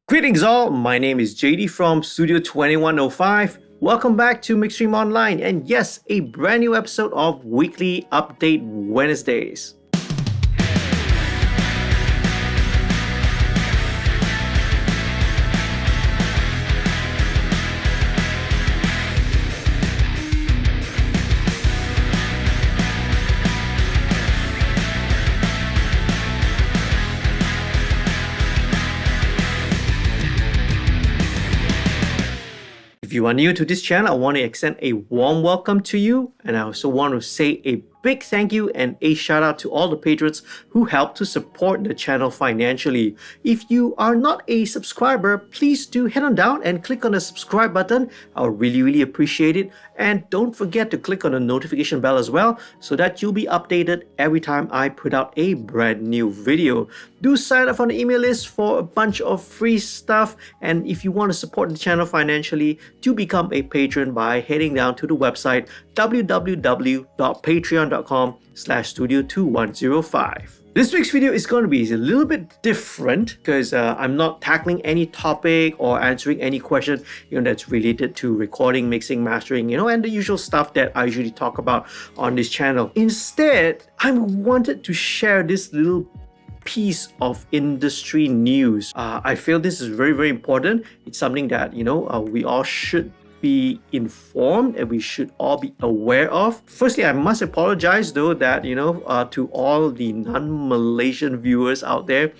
Greetings all, my name is JD from Studio 2105. Welcome back to MixStream Online, and yes, a brand new episode of Weekly Update Wednesdays. If you are new to this channel, I want to extend a warm welcome to you, and I also want to say a big thank you and a shout out to all the patrons who help to support the channel financially. If you are not a subscriber, please do head on down and click on the subscribe button. I'll really appreciate it. And don't forget to click on the notification bell as well so that you'll be updated every time I put out a brand new video. Do sign up on the email list for a bunch of free stuff. And if you want to support the channel financially, do become a patron by heading down to the website www.patreon.com/studio2105. This week's video is going to be a little bit different because I'm not tackling any topic or answering any question that's related to recording, mixing, mastering, and the usual stuff that I usually talk about on this channel. Instead, I wanted to share this little piece of industry news. I feel this is very important. It's something that we all should be informed and we should all be aware of. Firstly, I must apologize though that to all the non-Malaysian viewers out there,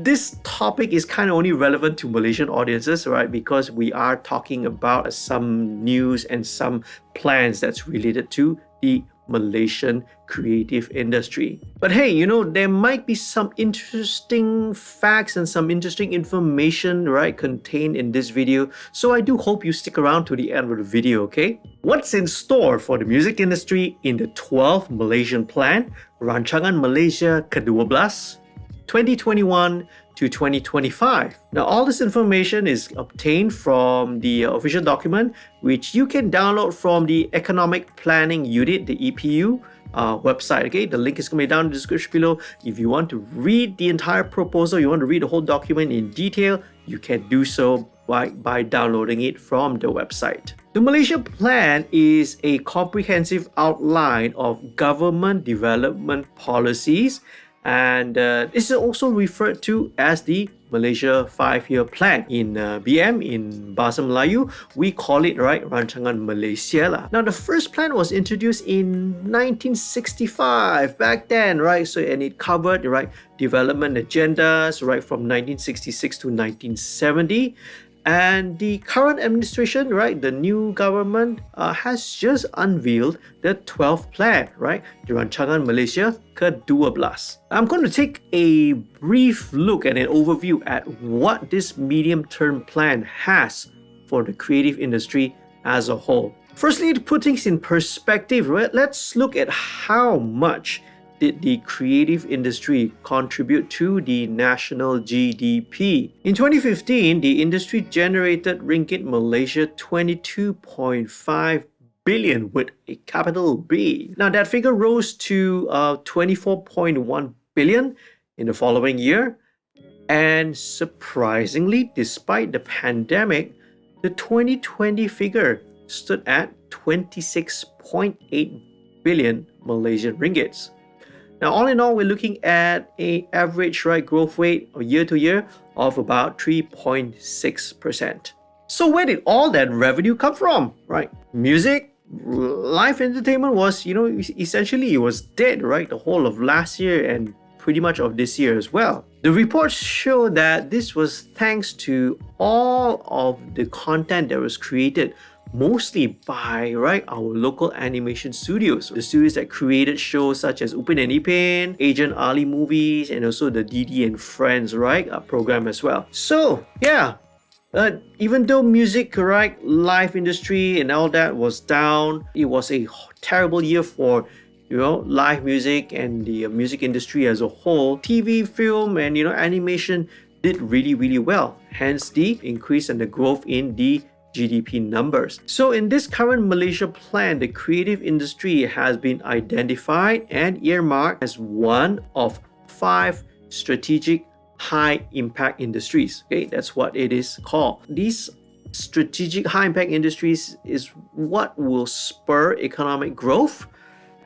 this topic is kind of only relevant to Malaysian audiences, right? Because we are talking about some news and some plans that's related to the Malaysian creative industry. But hey, there might be some interesting facts and some interesting information, right, contained in this video. So I do hope you stick around to the end of the video, okay? What's in store for the music industry in the 12th Malaysian Plan, Rancangan Malaysia ke-12, 2021 to 2025. Now, all this information is obtained from the official document, which you can download from the Economic Planning Unit, the EPU, website. Okay, the link is going to be down in the description below. If you want to read the entire proposal, you want to read the whole document in detail, you can do so by downloading it from the website. The Malaysia Plan is a comprehensive outline of government development policies, and this is also referred to as the Malaysia 5-year Plan. In BM, in Bahasa Melayu, we call it, right, Rancangan Malaysia lah. Now, the first plan was introduced in 1965, back then, right? So, and it covered, right, development agendas, right, from 1966 to 1970. And the current administration, right, the new government has just unveiled the 12th plan, right, the Rancangan Malaysia ke-12. I'm going to take a brief look and an overview at what this medium-term plan has for the creative industry as a whole. Firstly, to put things in perspective, right, let's look at how much did the creative industry contribute to the national GDP. In 2015, the industry generated ringgit Malaysia 22.5 billion with a capital B. Now that figure rose to 24.1 billion in the following year. And surprisingly, despite the pandemic, the 2020 figure stood at 26.8 billion Malaysian ringgits. Now, all in all, we're looking at an average growth rate year to year of about 3.6%. So where did all that revenue come from, right? Music, live entertainment was, essentially it was dead, right? The whole of last year and pretty much of this year as well. The reports show that this was thanks to all of the content that was created mostly by our local animation studios, the studios that created shows such as Upin and Ipin, Agent Ali movies, and also the Didi and Friends program as well. So yeah, even though music, live industry and all that was down, it was a terrible year for live music and the music industry as a whole. TV, film, and animation did really well. Hence the increase and the growth in the GDP numbers. So in this current Malaysia Plan, the creative industry has been identified and earmarked as one of 5 strategic high impact industries. Okay, that's what it is called. These strategic high impact industries is what will spur economic growth,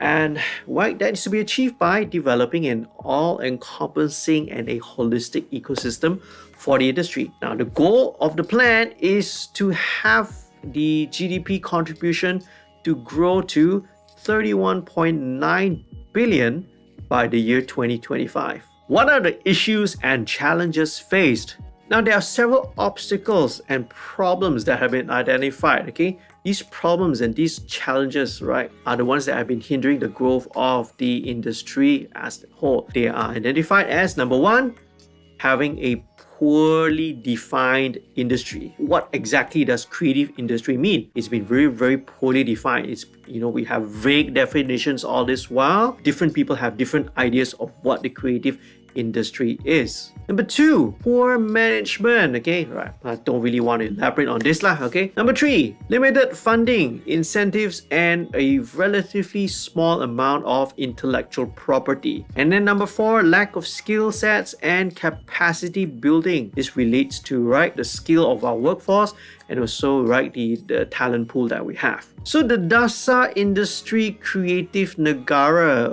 and that is to be achieved by developing an all-encompassing and a holistic ecosystem for the industry. Now, the goal of the plan is to have the GDP contribution to grow to 31.9 billion by the year 2025. What are the issues and challenges faced? Now, there are several obstacles and problems that have been identified, okay? These problems and these challenges, right, are the ones that have been hindering the growth of the industry as a whole. They are identified as, number one, having a poorly defined industry. What exactly does creative industry mean? It's been very, very poorly defined. We have vague definitions all this while. Different people have different ideas of what the creative industry is. Number two, poor management. Okay, right. I don't really want to elaborate on this lah. Okay. Number three, limited funding, incentives, and a relatively small amount of intellectual property. And then number four, lack of skill sets and capacity building. This relates to the skill of our workforce and also the talent pool that we have. So the Dasar Industri Kreatif Negara,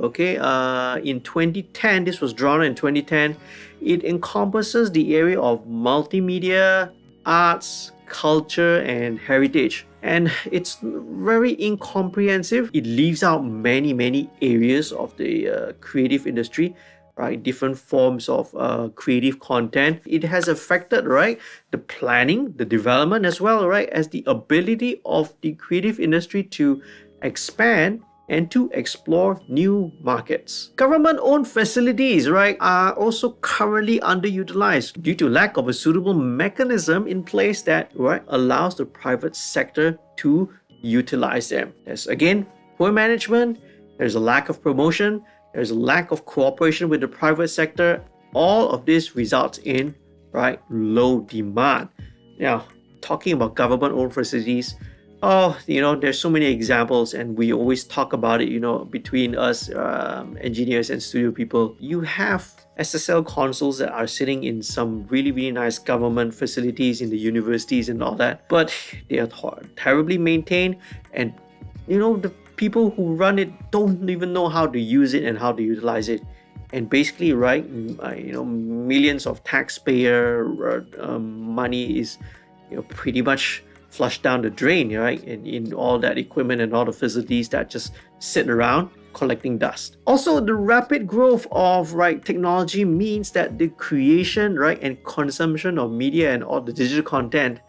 in 2010, this was drawn in 2010. It encompasses the area of multimedia, arts, culture, and heritage. And it's very incomprehensive. It leaves out many areas of the creative industry, right? Different forms of creative content. It has affected, the planning, the development as well, as the ability of the creative industry to expand and to explore new markets. Government-owned facilities, are also currently underutilized due to lack of a suitable mechanism in place that, allows the private sector to utilize them. There's again poor management, there's a lack of promotion, there's a lack of cooperation with the private sector. All of this results in low demand. Now, talking about government-owned facilities, there's so many examples, and we always talk about it, between us engineers and studio people. You have SSL consoles that are sitting in some really, really nice government facilities in the universities and all that, but they are terribly maintained, and the people who run it don't even know how to use it and how to utilize it. And basically, millions of taxpayer money is, pretty much flushed down the drain, in all that equipment and all the facilities that just sit around collecting dust. Also, the rapid growth of technology means that the creation, and consumption of media and all the digital content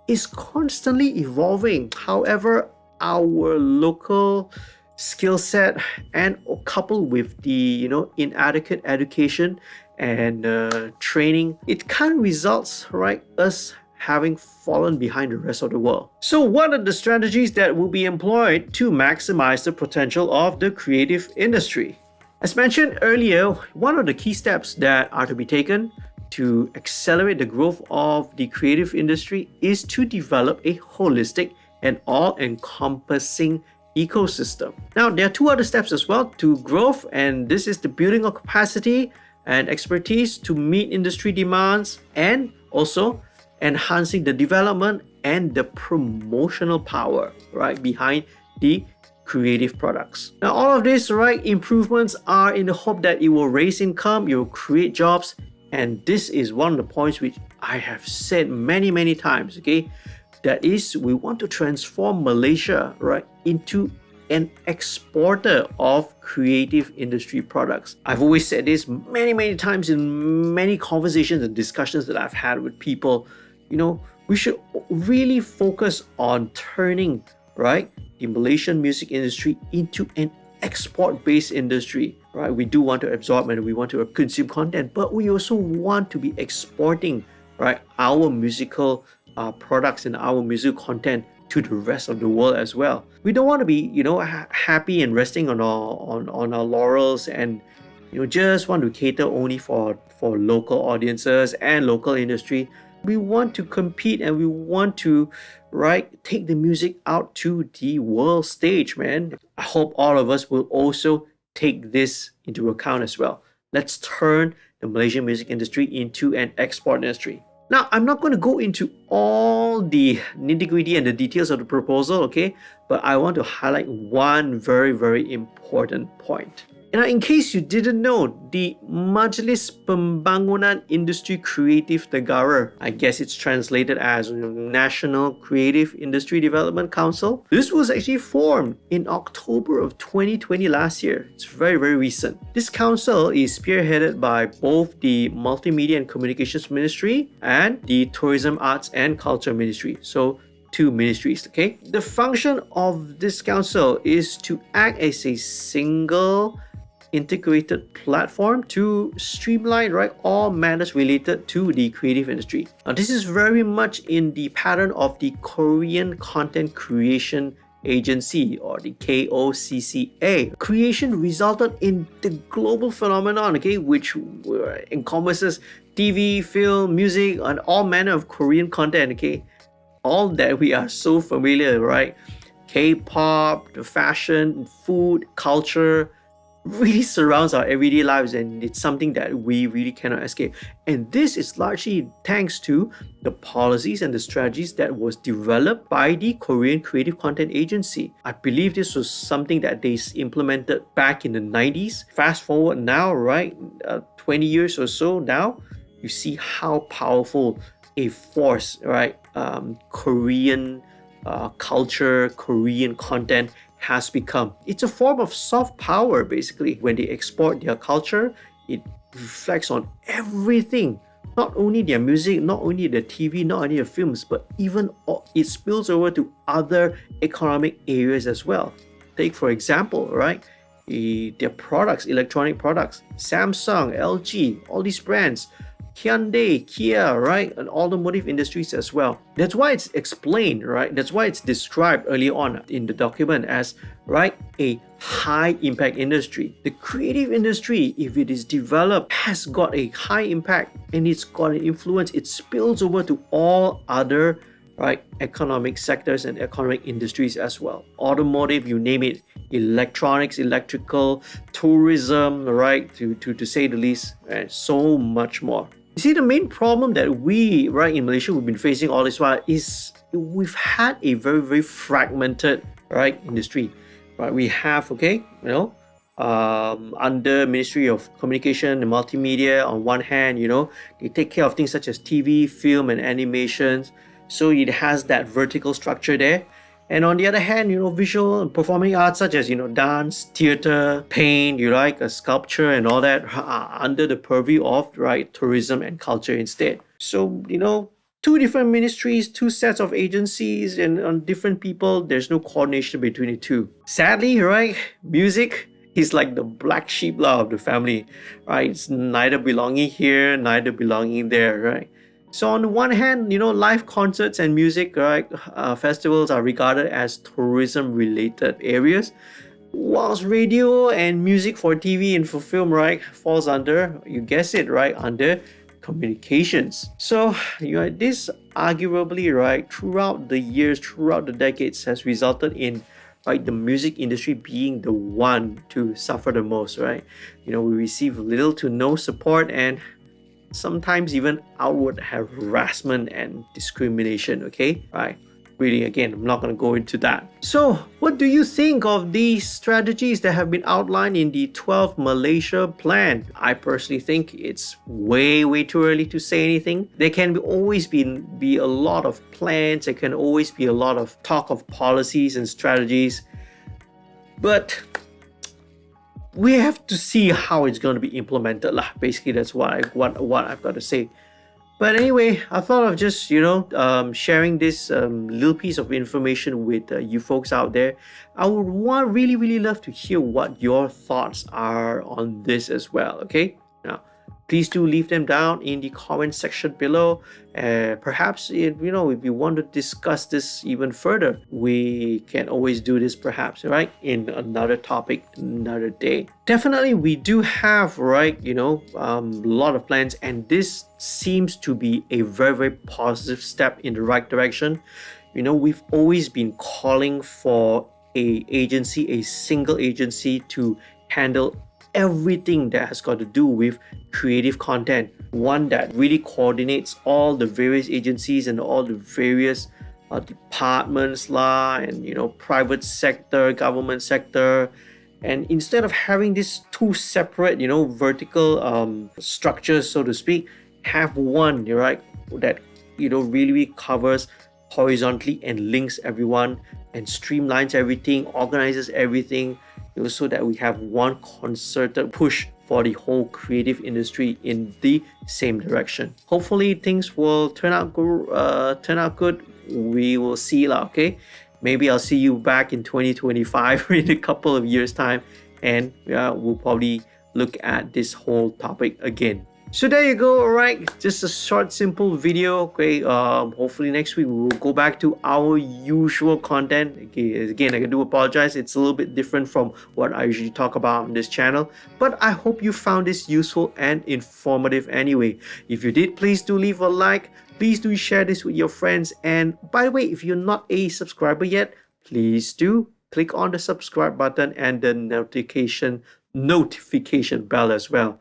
is constantly evolving. However, our local skill set, and coupled with the inadequate education and training, it kind of results us having fallen behind the rest of the world. So what are the strategies that will be employed to maximize the potential of the creative industry? As mentioned earlier, one of the key steps that are to be taken to accelerate the growth of the creative industry is to develop a holistic and all-encompassing ecosystem. Now, there are two other steps as well to growth, and this is the building of capacity and expertise to meet industry demands, and also enhancing the development and the promotional power behind the creative products. Now, all of these improvements are in the hope that it will raise income, it will create jobs, and this is one of the points which I have said many times, that is, we want to transform Malaysia into an exporter of creative industry products. I've always said this many times in many conversations and discussions that I've had with people. We should really focus on turning the Malaysian music industry into an export-based industry. We do want to absorb and we want to consume content, but we also want to be exporting our musical products and our music content to the rest of the world as well. We don't want to be happy and resting on our laurels and just want to cater only for local audiences and local industry. We want to compete and we want to take the music out to the world stage, man. I hope all of us will also take this into account as well. Let's turn the Malaysian music industry into an export industry. Now, I'm not going to go into all the nitty-gritty and the details of the proposal, okay? But I want to highlight one very, very important point. Now, in case you didn't know, the Majlis Pembangunan Industri Kreatif Negara, I guess it's translated as National Creative Industry Development Council. This was actually formed in October of 2020 last year. It's very, very recent. This council is spearheaded by both the Multimedia and Communications Ministry and the Tourism, Arts and Culture Ministry. So, two ministries, okay? The function of this council is to act as a single integrated platform to streamline all matters related to the creative industry. Now, this is very much in the pattern of the Korean Content Creation Agency, or the KOCCA. Creation resulted in the global phenomenon, okay, which encompasses TV, film, music, and all manner of Korean content, okay, all that we are so familiar, right? K-pop, the fashion, food, culture, really surrounds our everyday lives, and it's something that we really cannot escape. And this is largely thanks to the policies and the strategies that was developed by the Korean Creative Content Agency. I believe this was something that they implemented back in the 90s. Fast forward now, 20 years or so now, you see how powerful a force, Korean culture, Korean content has become. It's a form of soft power, basically. When they export their culture, it reflects on everything. Not only their music, not only the TV, not only the films, but even it spills over to other economic areas as well. Take, for example, their products, electronic products, Samsung, LG, all these brands, Hyundai, Kia, and automotive industries as well. That's why it's explained, That's why it's described early on in the document as, a high impact industry. The creative industry, if it is developed, has got a high impact and it's got an influence. It spills over to all other, economic sectors and economic industries as well. Automotive, you name it, electronics, electrical, tourism, to say the least, and so much more. You see, the main problem that we, in Malaysia, we've been facing all this while is we've had a very, very fragmented, industry. We have, under Ministry of Communication and Multimedia, on one hand, they take care of things such as TV, film, and animations. So it has that vertical structure there. And on the other hand, visual and performing arts such as, dance, theater, paint, a sculpture and all that are under the purview of, tourism and culture instead. So, two different ministries, two sets of agencies, and on different people, there's no coordination between the two. Sadly, music is like the black sheep of the family, It's neither belonging here, neither belonging there, So on the one hand, live concerts and music, festivals are regarded as tourism-related areas, whilst radio and music for TV and for film, falls under, you guess it, under communications. So, this arguably, throughout the years, throughout the decades, has resulted in the music industry being the one to suffer the most, We receive little to no support and sometimes even outward harassment and discrimination, Really, again, I'm not going to go into that. So, what do you think of these strategies that have been outlined in the 12th Malaysia Plan? I personally think it's way, way too early to say anything. There can always be a lot of plans. There can always be a lot of talk of policies and strategies. But we have to see how it's going to be implemented. Basically, that's what I've got to say. But anyway, I thought of just, sharing this little piece of information with you folks out there. I would really, really love to hear what your thoughts are on this as well, okay? Now, please do leave them down in the comment section below. Perhaps, if you want to discuss this even further, we can always do this perhaps, in another topic, another day. Definitely, we do have, a lot of plans, and this seems to be a very, very positive step in the right direction. We've always been calling for a single agency to handle everything that has got to do with creative content. One that really coordinates all the various agencies and all the various departments and private sector, government sector. And instead of having these two separate vertical structures, so to speak, have one, right, that really covers horizontally and links everyone and streamlines everything, organizes everything, so that we have one concerted push for the whole creative industry in the same direction. Hopefully things will turn out good. We will see lah, okay? Maybe I'll see you back in 2025 in a couple of years time, and we'll probably look at this whole topic again. So there you go. All right, just a short simple video. Okay, hopefully next week we will go back to our usual content. Okay, again, I do apologize, it's a little bit different from what I usually talk about on this channel, but I hope you found this useful and informative anyway. If you did, please do leave a like, please do share this with your friends, and by the way, if you're not a subscriber yet, please do click on the subscribe button and the notification bell as well.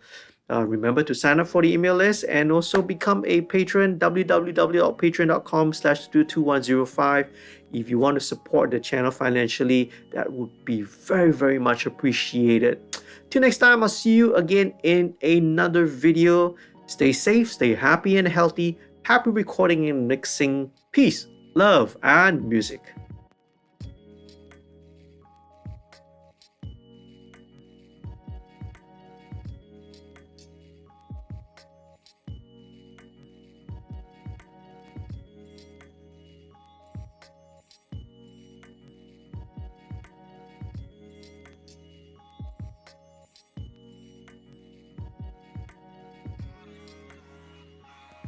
Remember to sign up for the email list and also become a patron, www.patreon.com/22105. If you want to support the channel financially, that would be very, very much appreciated. Till next time, I'll see you again in another video. Stay safe, stay happy and healthy. Happy recording and mixing. Peace, love, and music.